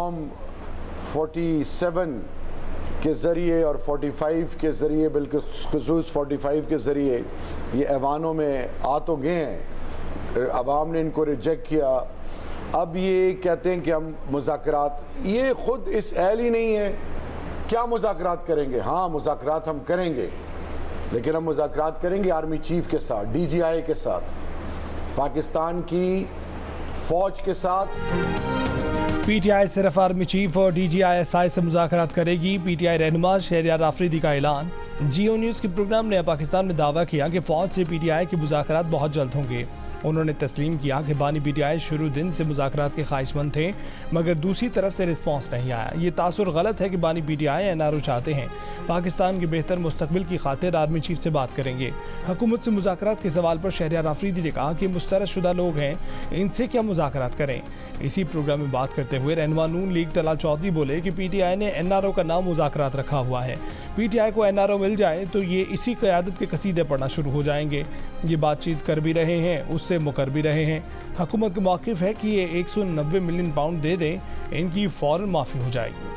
Form 47 के ज़रिए और 45 के ज़रिए, बल्कि ख़ुसूस 45 के ज़रिए ये ऐवानों में आ तो गए हैं, अवाम ने इनको रिजेक्ट किया। अब ये कहते हैं कि हम मुज़ाकरात, ये ख़ुद इस अहल ही नहीं है, क्या मुज़ाकरात करेंगे? हाँ, मुज़ाकरात हम करेंगे, लेकिन हम मुज़ाकरात करेंगे आर्मी चीफ के साथ, DGI के साथ, पाकिस्तान की फ़ौज के साथ। PTI सिर्फ आर्मी चीफ और DGI-SI से मुज़ाकरात करेगी। PTI रहनुमा शहरयार आफरीदी का ऐलान। जियो न्यूज़ के प्रोग्राम ने पाकिस्तान में दावा किया कि फ़ौज से PTI के मुज़ाकरात बहुत जल्द होंगे। उन्होंने तस्लीम किया कि बानी PTI शुरू दिन से मुज़ाकरात के ख्वाहिशमंद थे, मगर दूसरी तरफ से रिस्पॉन्स नहीं आया। ये तासुर गलत है कि बानी PTI NRO चाहते हैं पाकिस्तान के बेहतर मुस्तकबिल की खातिर आर्मी चीफ से बात करेंगे। हुकूमत से मुज़ाकरात के सवाल पर शहरयार आफरीदी ने कहा कि मुस्तरद शुदा लोग हैं, इनसे क्या मुज़ाकरात करें। इसी प्रोग्राम में बात करते हुए रहनुमा नून लीग तलाल चौधरी बोले कि PTI ने NRO का नाम मुज़ाकरात रखा हुआ है। PTI को NRO मिल जाए तो ये इसी क़यादत के कसीदे पढ़ना शुरू हो जाएंगे। ये बातचीत कर भी रहे हैं, उससे मुकर भी रहे हैं। हुकूमत का मौक़िफ़ है कि ये 190 मिलियन पाउंड दे दें, इनकी फ़ौरन माफ़ी हो जाएगी।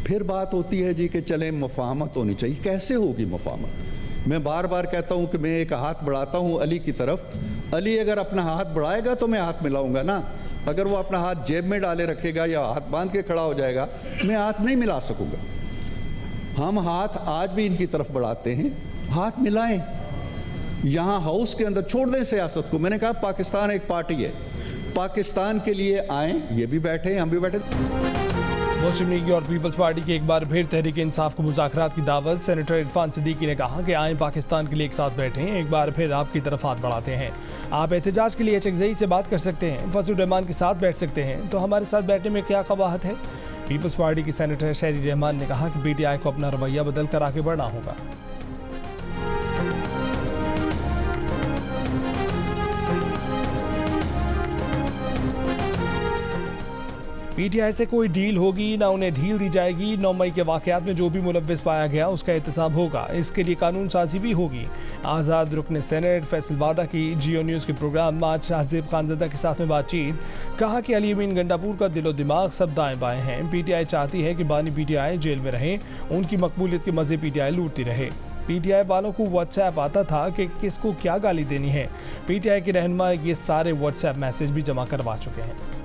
फिर बात होती है जी कि चलें मुफाहमत होनी चाहिए। कैसे होगी मुफाहमत? मैं बार बार कहता हूं कि मैं एक हाथ बढ़ाता हूं अली की तरफ, अली अगर अपना हाथ बढ़ाएगा तो मैं हाथ मिलाऊंगा ना। अगर वो अपना हाथ जेब में डाले रखेगा या हाथ बांध के खड़ा हो जाएगा, मैं हाथ नहीं मिला सकूंगा। हम हाथ आज भी इनकी तरफ बढ़ाते हैं, हाथ मिलाएं। यहाँ हाउस के अंदर छोड़ दें सियासत को। मैंने कहा पाकिस्तान एक पार्टी है, पाकिस्तान के लिए आएँ, ये भी बैठे हम भी बैठे। मुस्लिम लीग और पीपल्स पार्टी की एक बार फिर तहरीक इंसाफ को मुज़ाकरात की दावत। सेनेटर इरफान सिद्दीकी ने कहा कि आएँ पाकिस्तान के लिए एक साथ बैठें, एक बार फिर आपकी तरफ हाथ बढ़ाते हैं। आप एहतजाज के लिए HXI से बात कर सकते हैं, फजलुर रहमान के साथ बैठ सकते हैं, तो हमारे साथ बैठने में क्या कबाहत है। पीपल्स पार्टी की सेनेटर शहरी रहमान ने कहा कि PTI को अपना रवैया बदल कर आगे बढ़ना होगा। PTI से कोई डील होगी ना उन्हें ढील दी जाएगी। 9 मई के वाक़यात में जो भी मुलव्विस पाया गया उसका एहतसाब होगा, इसके लिए कानून साजी भी होगी। आज़ाद रुकन सेनेट फैसल वादा की जियो न्यूज़ के प्रोग्राम में आज शाहजेब खानज़दा के साथ में बातचीत। कहा कि अली अमीन गंडापुर का दिलो दिमाग सब दाएँ बाएँ हैं। PTI चाहती है कि बानी PTI जेल में रहें, उनकी मकबूलियत के मज़े PTI लूटती रहे। PTI वालों को WhatsApp आता था कि किसको क्या गाली देनी है। PTI के रहनुमा ये सारे WhatsApp मैसेज भी जमा करवा चुके हैं।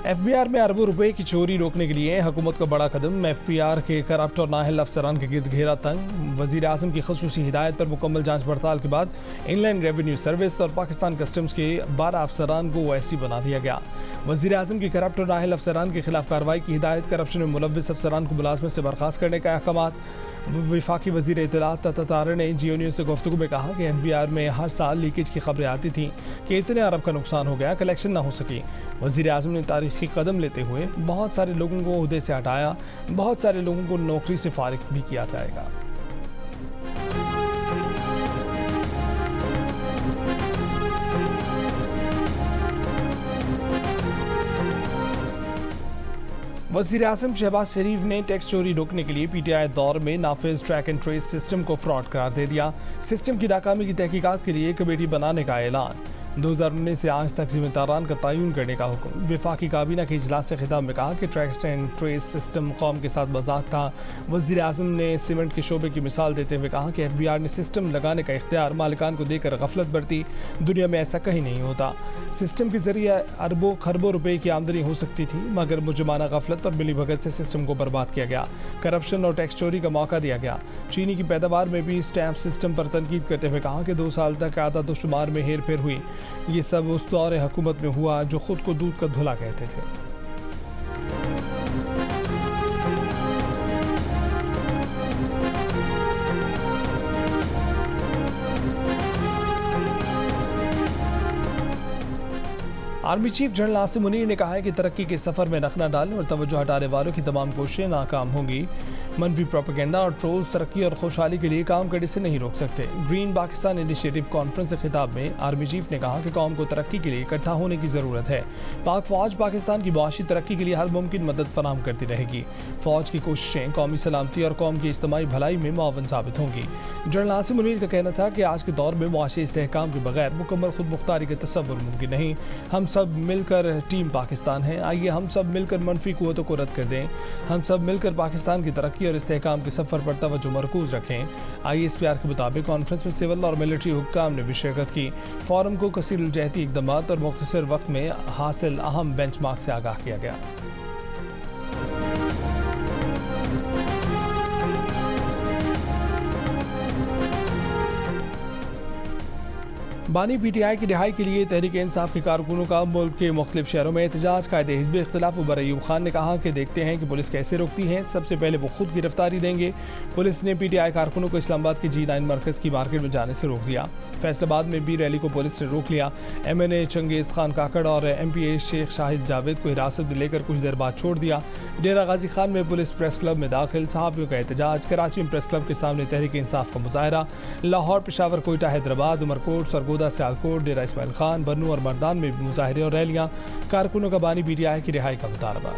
FBR में अरबों रुपए की चोरी रोकने के लिए हुकूमत का बड़ा कदम। FBR के करप्ट और नाअहल अफसरान के गिर्द घेरा तंग। वज़ीर आज़म की ख़ुसूसी हिदायत पर मुकम्मल जांच पड़ताल के बाद इनलैंड रेवेन्यू सर्विस और पाकिस्तान कस्टम्स के 12 अफसरान को OST बना दिया गया। वज़ीर आज़म की करप्ट और नाअहल अफसरान के खिलाफ कार्रवाई की हिदायत। करप्शन में मुलव्विस अफसरान को मुलाजमत से बर्खास्त करने का अहकाम। वफाकी वज़ीर इत्तलात ततारे ने जियो न्यूज़ से गुफ्तगू में कहा कि FBR में हर साल लीकेज की खबरें आती थीं कि इतने अरब का नुकसान हो गया, कलेक्शन ना हो सकी। वज़ीर आज़म ने तारीख़ी कदम लेते हुए बहुत सारे लोगों को ओहदे से हटाया, बहुत सारे लोगों को नौकरी से फारिग भी किया जाएगा। वज़ीर आज़म शहबाज शरीफ ने टैक्स चोरी रोकने के लिए PTI दौर में नाफिज ट्रैक एंड ट्रेस सिस्टम को फ्रॉड करार दे दिया। सिस्टम की नाकामी की तहकीकात के लिए कमेटी बनाने का ऐलान। 2019 से आज तक जिम्मेदारान का तयन करने का हुक्म। वफाकी काबीना के इजलास से खिताब में कहा कि ट्रैक एंड ट्रेस सिस्टम कौम के साथ मजाक था। वज़ीर आज़म ने सीमेंट के शोबे की मिसाल देते हुए कहा कि FBR ने सिस्टम लगाने का इख्तियार मालिकान को देकर गफलत बरती। दुनिया में ऐसा कहीं नहीं होता। सिस्टम के जरिए अरबों खरबों रुपए की आमदनी हो सकती थी, मगर मुजमाना गफलत और मिली भगत से सिस्टम को बर्बाद किया गया। करप्शन और टैक्स चोरी का मौका दिया गया। चीनी की पैदावार में भी स्टैम्प सिस्टम पर तनकीद करते हुए कहा कि 2 साल तक आदाद शुमार में हेर फेर हुई। ये सब उस दौर हुकूमत में हुआ जो खुद को दूध का धुला कहते थे। Army chief general Asim Munir ने कहा है कि तरक्की के सफ़र में नख न डालें और तवज्जो हटाने वालों की तमाम कोशिशें नाकाम होंगी। मनफी प्रोपेगेंडा और ट्रोल्स तरक्की और खुशहाली के लिए काम करने से नहीं रोक सकते। ग्रीन पाकिस्तान इनिशिएटिव कॉन्फ्रेंस से खिताब में आर्मी चीफ ने कहा कि कौम को तरक्की के लिए इकट्ठा होने की ज़रूरत है। पाक फौज पाकिस्तान की मुआशी तरक्की के लिए हर मुमकिन मदद फराहम करती रहेगी। फौज की कोशिशें कौमी सलामती और कौम की इज्तिमाई भलाई में मुआवन साबित होंगी। जनरल आसिम मुनीर का कहना था कि आज के दौर में मुआशी इस्तेहकाम के बगैर मुकम्मल खुद मुख्तारी का तसव्वुर मुमकिन नहीं। हम सब मिलकर टीम पाकिस्तान है। आइए हम सब मिलकर मनफी कुव्वतों को रद्द कर दें। हम सब मिलकर पाकिस्तान की तरक्की और इस्तेहकाम के सफ़र पर तवज्जो मरकूज रखें। ISPR के मुताबिक कॉन्फ्रेंस में सिविल और मिलिट्री हुक्काम ने भी शिरकत की। फोरम को कसीर जहती इक़दाम और मुख्तसर वक्त में हासिल अहम बेंचमार्क से आगाह किया गया। बानी PTI की रिहाई के लिए तहरीक इंसाफ के कारकुनों का मुल्क के मुख्तलिफ शहरों में एहतजाज। कायदे हिज़्ब इख्तिलाफ उमर अयूब खान ने कहा कि देखते हैं कि पुलिस कैसे रोकती है, सबसे पहले वो खुद गिरफ्तारी देंगे। पुलिस ने PTI कारकुनों को इस्लामाबाद के G9 मरकज़ की मार्केट में जाने से रोक दिया। फैसलाबाद में भी रैली को पुलिस ने रोक लिया। MNA चंगेज़ खान काकड़ और MPA शेख शाहिद जावेद को हिरासत में लेकर कुछ देर बाद छोड़ दिया। डेरा गाजी खान में पुलिस प्रेस क्लब में दाखिल, सहाफ़ियों का एहतजाज। कराची में प्रेस क्लब के सामने तहरीक इंसाफ का मुजाहरा। लाहौर, पेशावर, कोयटा, हैदराबाद, उमरकोट, सरगोदा, सियालकोट, डेरा इस्माइल खान, बन्नू और मर्दान में भी मुजाहरे और रैलियाँ। कारकुनों का बानी PTI की रिहाई का मुतालबा।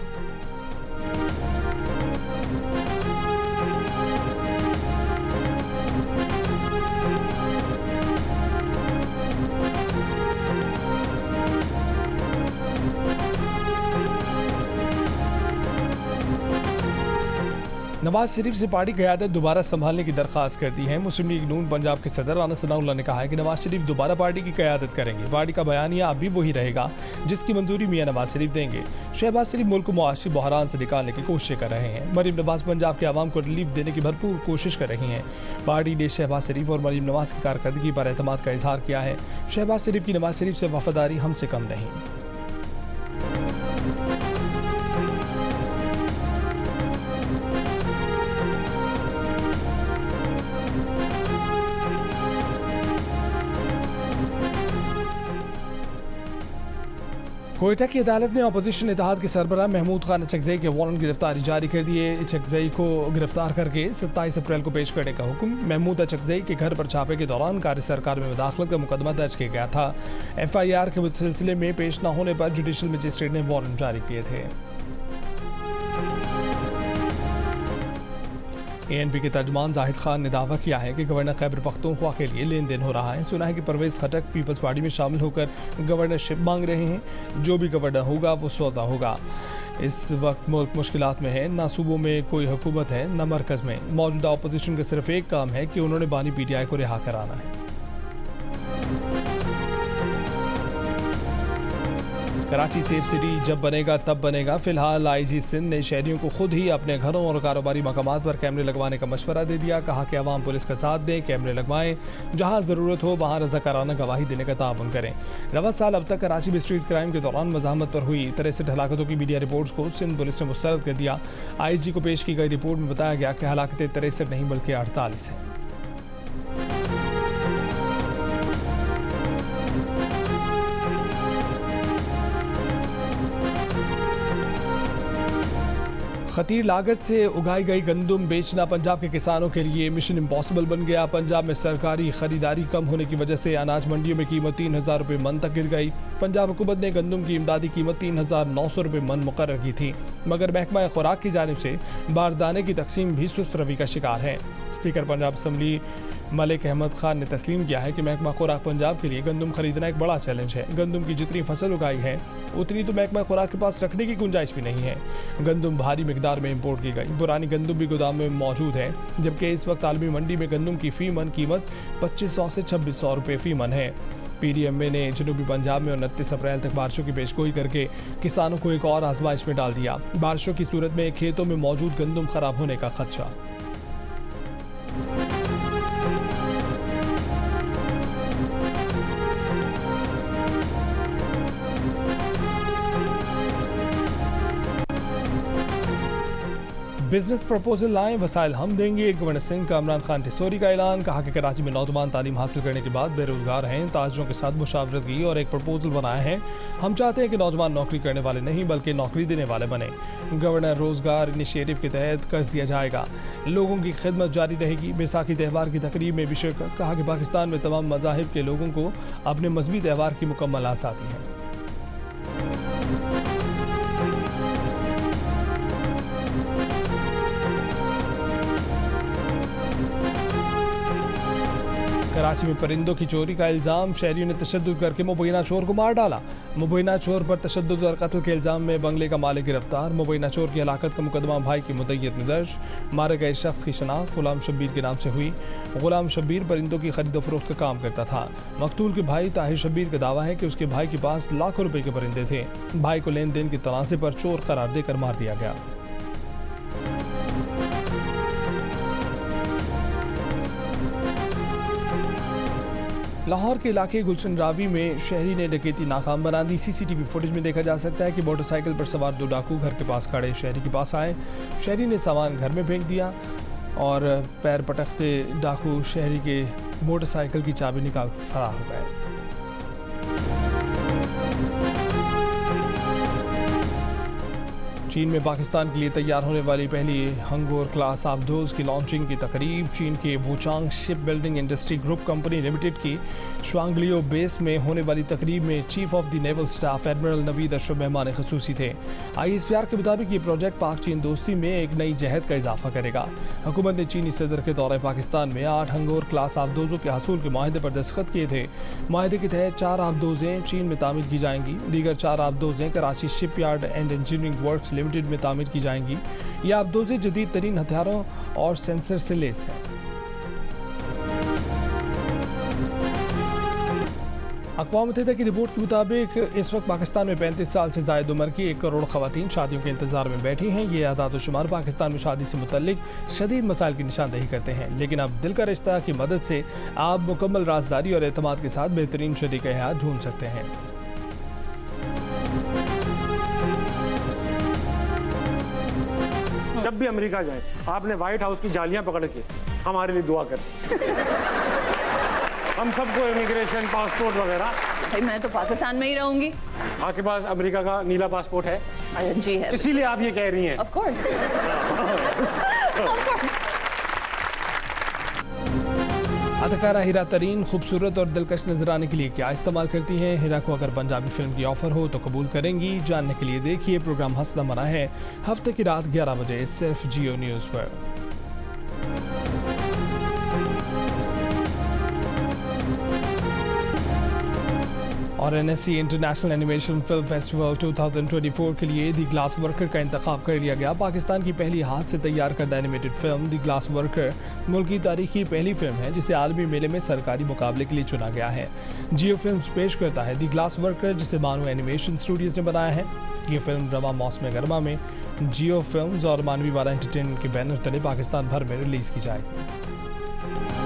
नवाज शरीफ से पार्टी क़यादत दोबारा संभालने की दरख्वास्त कर दी है। मुस्लिम लीग नून पंजाब के सदर राना सनाउल्लाह ने कहा है कि नवाज शरीफ दोबारा पार्टी की क़यादत करेंगे। पार्टी का बयानिया अब भी वही रहेगा जिसकी मंजूरी मियां नवाज शरीफ देंगे। शहबाज शरीफ मुल्क को मुआशी बहरान से निकालने की कोशिश कर रहे हैं। मरीम नवाज पंजाब के आवाम को रिलीफ देने की भरपूर कोशिश कर रही हैं। पार्टी ने शहबाज शरीफ और मरीम नवाज की कारकर्दगी पर एतमाद का इजहार किया है। शहबाज शरीफ की नवाज शरीफ से वफादारी हमसे कम नहीं। कोयटा की अदालत ने अपोजिशन इत्तेहाद के सरबराह महमूद खान चकजई के वारंट गिरफ्तारी जारी कर दिए। चकजई को गिरफ्तार करके 27 अप्रैल को पेश करने का हुक्म। महमूद चकजई के घर पर छापे के दौरान कार्य सरकार में मुदाखलत का मुकदमा दर्ज किया गया था। FIR के सिलसिले में पेश न होने पर जुडिशल मजिस्ट्रेट ने वारंट जारी किए थे। ANP के तर्जमान जाहिद खान ने दावा किया है कि गवर्नर खैबर पख्तूनख्वा के लिए लेन देन हो रहा है। सुना है कि परवेज खटक पीपल्स पार्टी में शामिल होकर गवर्नरशिप मांग रहे हैं। जो भी गवर्नर होगा वो सौदा होगा। इस वक्त मुल्क मुश्किलात में है। ना सूबों में कोई हुकूमत है न मरकज़ में। मौजूदा अपोजिशन का सिर्फ एक काम है कि उन्होंने बानी PTI को रिहा कराना है। कराची सेफ सिटी जब बनेगा तब बनेगा। फिलहाल IG सिंध ने शहरियों को खुद ही अपने घरों और कारोबारी मकामात पर कैमरे लगवाने का मशवरा दे दिया। कहा कि अवाम पुलिस का साथ दें, कैमरे लगवाएं, जहां ज़रूरत हो वहां रज़ाकाराना गवाही देने का ताउन करें। रवा साल अब तक कराची में स्ट्रीट क्राइम के दौरान मज़ाहमत पर हुई 63 हलाकतों की मीडिया रिपोर्ट्स को सिंध पुलिस ने मुस्तरद कर दिया। IG को पेश की गई रिपोर्ट में बताया गया कि हलाकतें 63 नहीं बल्कि 48 हैं। खतीर लागत से उगाई गई गंदम बेचना पंजाब के किसानों के लिए मिशन इम्पॉसिबल बन गया। पंजाब में सरकारी खरीदारी कम होने की वजह से अनाज मंडियों में कीमत 3000 रुपये मन तक गिर गई। पंजाब हुकूमत ने गंदम की इमदादी कीमत 3900 रुपये मन मुकर्रर की थी, मगर महकमा खुराक की जानिब से बारदाने की तकसीम भी सुस्त रवि का शिकार है। स्पीकर पंजाब असम्बली मलिक अहमद खान ने तस्लीम किया है कि महकमा खुराक पंजाब के लिए गंदम खरीदना एक बड़ा चैलेंज है। गंदम की जितनी फसल उगाई है उतनी तो महकमा खुराक के पास रखने की गुंजाइश भी नहीं है। गंदम भारी मिकदार में इंपोर्ट की गई। पुरानी गंदम भी गोदाम में मौजूद है, जबकि इस वक्त आलमी मंडी में गंदम की फी मन कीमत 2500 से 2600 रुपये फी मन है। PDMA ने जनूबी पंजाब में 29 अप्रैल तक बारिशों की पेशगोई करके किसानों को एक और आजमाइश में डाल दिया। बारिशों की सूरत में खेतों में मौजूद गंदम खराब होने का खदशा। बिजनेस प्रपोजल लाएं, वसाइल हम देंगे। गवर्नर सिंह का इमरान खान टिसोरी का ऐलान। कहा कि कराची में नौजवान तालीम हासिल करने के बाद बेरोजगार हैं, ताजरों के साथ मुशावरत की और एक प्रपोजल बनाया है। हम चाहते हैं कि नौजवान नौकरी करने वाले नहीं बल्कि नौकरी देने वाले बने। गवर्नर रोजगार इनिशिएटिव के तहत कर्ज दिया जाएगा, लोगों की खिदमत जारी रहेगी। बैसाखी त्यौहार की तकरीब में भी शिरकत। कहा कि पाकिस्तान में तमाम मज़ाहिब के लोगों को अपने मजहबी त्यौहार की मुकम्मल आज़ादी है। कराची में परिंदों की चोरी का इल्जाम, शहरियों ने तशद्दुद करके मुबैना चोर को मार डाला। मुबैना चोर पर तशद्दुद और कत्ल के इल्जाम में बंगले का मालिक गिरफ्तार। मुबैना चोर की हलाकत का मुकदमा भाई की मुद्दईयत में दर्ज। मारे गए शख्स की शनाख्त गुलाम शब्बीर के नाम से हुई। गुलाम शब्बीर परिंदों की खरीद फरोख्त का काम करता था। मकतूल के भाई ताहिर शब्बीर का दावा है कि उसके भाई के पास लाखों रुपए के परिंदे थे। भाई को लेन देन के तनाज़े पर चोर करार देकर मार दिया गया। लाहौर के इलाके गुलशन रावी में शहरी ने डकैती नाकाम बना दी। सीसीटीवी फुटेज में देखा जा सकता है कि मोटरसाइकिल पर सवार 2 डाकू घर के पास खड़े शहरी के पास आए। शहरी ने सामान घर में फेंक दिया और पैर पटकते डाकू शहरी के मोटरसाइकिल की चाबी निकाल फरार हो गए। चीन में पाकिस्तान के लिए तैयार होने वाली पहली हंगोर क्लास आबदोज की लॉन्चिंग की तकरीब। चीन के Wuchang ship building industry group company limited की शुआंगलियो बेस में होने वाली तकरीब में chief of the naval staff admiral Naveed Ashraf मेहमान ख़ुसूसी थे। ISPR के मुताबिक ये प्रोजेक्ट पाक चीन दोस्ती में एक नई जहद का इजाफा करेगा। हुकूमत ने चीनी सदर के दौरे पाकिस्तान में 8 हंगोर क्लास आबदोजों के हसूल के माहिदे पर दस्तखत किए थे। माहिदे के तहत 4 आबदोजें चीन में तामीर की जाएंगी। दीगर 4 आबदोजें Karachi shipyard and engineering works limited में तामीर की जाएंगी। ये आबदोजें जदीद तरीन हथियारों और सेंसर से लैस हैं। अक़वाम मुत्तहिदा की रिपोर्ट के मुताबिक इस वक्त पाकिस्तान में 35 साल से ज़ायद उम्र की 1 करोड़ ख़वातीन शादियों के इंतज़ार में बैठी हैं। ये आदाद शुमार पाकिस्तान में शादी से मुतल्लिक शदीद मसाइल की निशानदेही करते हैं, लेकिन अब दिल का रिश्ता की मदद से आप मुकम्मल राजदारी और एतमाद के साथ बेहतरीन शरीक हयात ढूंढ सकते हैं। जब भी अमेरिका जाए आपने व्हाइट हाउस की जालियां पकड़ के हमारे लिए दुआ कर हम सबको इमिग्रेशन पासपोर्ट वगैरह। भाई मैं तो पाकिस्तान में ही रहूंगी। आपके पास अमेरिका का नीला पासपोर्ट है? जी है। इसीलिए आप ये कह रही हैं। Of course. अदाकारा हिरा तरीन खूबसूरत और दिलकश नजर आने के लिए क्या इस्तेमाल करती हैं? हिरा को अगर पंजाबी फिल्म की ऑफर हो तो कबूल करेंगी? जानने के लिए देखिए प्रोग्राम हंसना मना है, हफ्ते की रात 11 बजे सिर्फ जियो न्यूज़ पर। और NSC international animation film festival 2024 के लिए द ग्लास वर्कर का इंतखाब कर लिया गया। पाकिस्तान की पहली हाथ से तैयार करदा animated film the glass worker मुल्क की तारीख की पहली फिल्म है जिसे आलमी मेले में सरकारी मुकाबले के लिए चुना गया है। जियो फिल्म्स पेश करता है द ग्लास वर्कर, जिसे मानव एनिमेशन स्टूडियोज ने बनाया है। ये फिल्म रवा मौसम गर्मा में जियो फिल्म्स और मानवी वाला एंटरटेनमेंट के बैनर तले पाकिस्तान भर में रिलीज़ की जाएगी।